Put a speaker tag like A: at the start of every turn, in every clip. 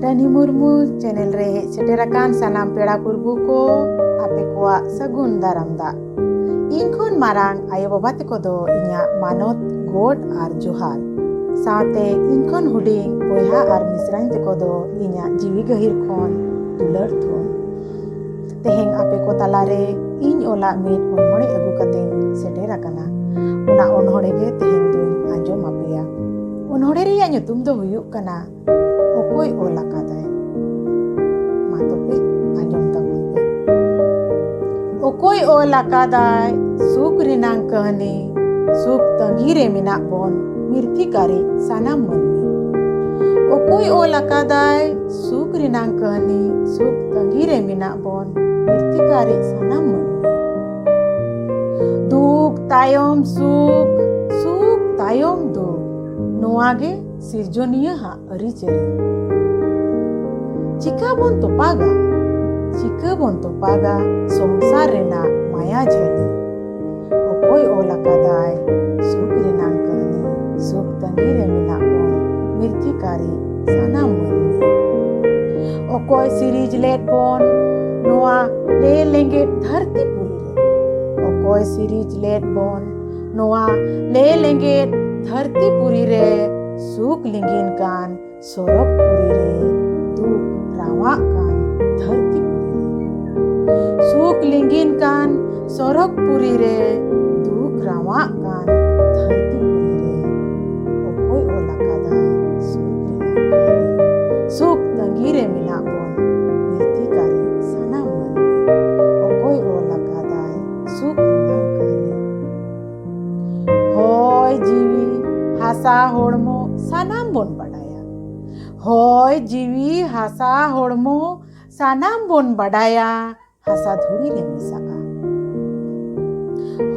A: रानी Murmu channel रे hedge सेटेराकान सानाम पेड़ा पुरबु को आपे कोआ सगुन दाराम दा इन खन मारांग आयो बाबा तको दो इन्या मानत गोड आर जोहार साथे इन खन हुडिंग बोया आर मिसराइन तको दो इन्या जीवी गहिर खन दुलर थुन तेहेंग आपे को तालारे इन ओला मिट ओनहड़े अगु कतें सेटेराकाना उना ओनहड़े गे तेहेंग दुन आंजोम आपेया ओनहड़े रिया nyutum दो हुयुक कना ओकोय ओल आकादाय मा तोपे आंजोम ताबुन पे ओकोय ओल आकादाय सुख रिनांग कहनी सुख तंगीरे मिना बोन मिर्थिकारी सानाम मनमी ओकोय ओल आकादाय सुख रिनांग कहनी सुख तंगीरे मिना बोन मिर्थिकारी सानाम मनमी दुख तायम सुख सुख तायम दुख नोआगे सिरजोनिया हा अरिचेरी चिका बोन तोपागा संसार रेना माया झेली ओकोय ओल आकादाय सुख रेनांग कहनी सुख तंगीरे मिना बोन मिर्थिकारी सानाम मनमी ओकोय सिरीज लेट बोन नोआ ले लेंगे धरती पुरी रे ओकोय सिरीज लेट बोन नोआ ले लेंगे धरती पुरी रे सुख लिंगिन कान सोरक पुरी रे दुख रावा कान धरती पुरी रे सुख लिंगिन कान सोरक पुरी रे दुख रावा कान धरती पुरी रे ओकोय ओल आकादाय सुख तंगीरे मिना बोन मिर्थिकारी सानाम मनमी ओकोय ओल आकादाय सुख रिनांग कहनी होय जीवी हासा होड़मो सानाम बोन बड़ाया होय जीवी हासा होड़मो सानाम बोन बड़ाया हासा धुड़ी रे मिसाआ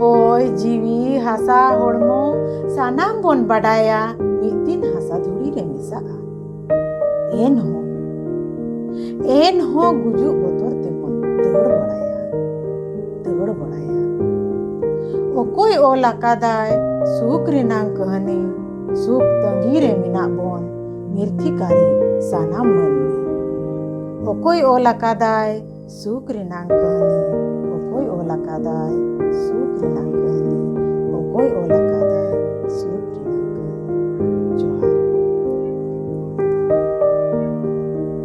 A: होय जीवी हासा होड़मो सानाम बोन बड़ाया मिद दिन हासा धुड़ी रे मिसाआ एन हो गुजु बोतोर ते बोन दौड़ बड़ाया ओकोय ओल आकादाय सुख रिनांग कहनी सुख तंगीरे मिना बोन मिर्थिकारी सानाम मनमी ओकोय ओल आकादाय सुख रिनांग कहनी ओकोय ओल आकादाय सुख रिनांग कहनी ओकोय ओल आकादाय सुख रिनांग कहनी जोहार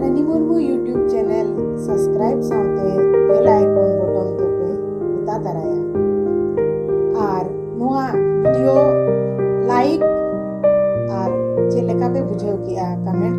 A: रानी मुर्मू यूट्यूब चैनल सब्सक्राइब साथे बेल आइकन बटन तोपे उता तराया आर नोआ वीडियो लाइक आर चेलेका पे बुझाव किया कमेंट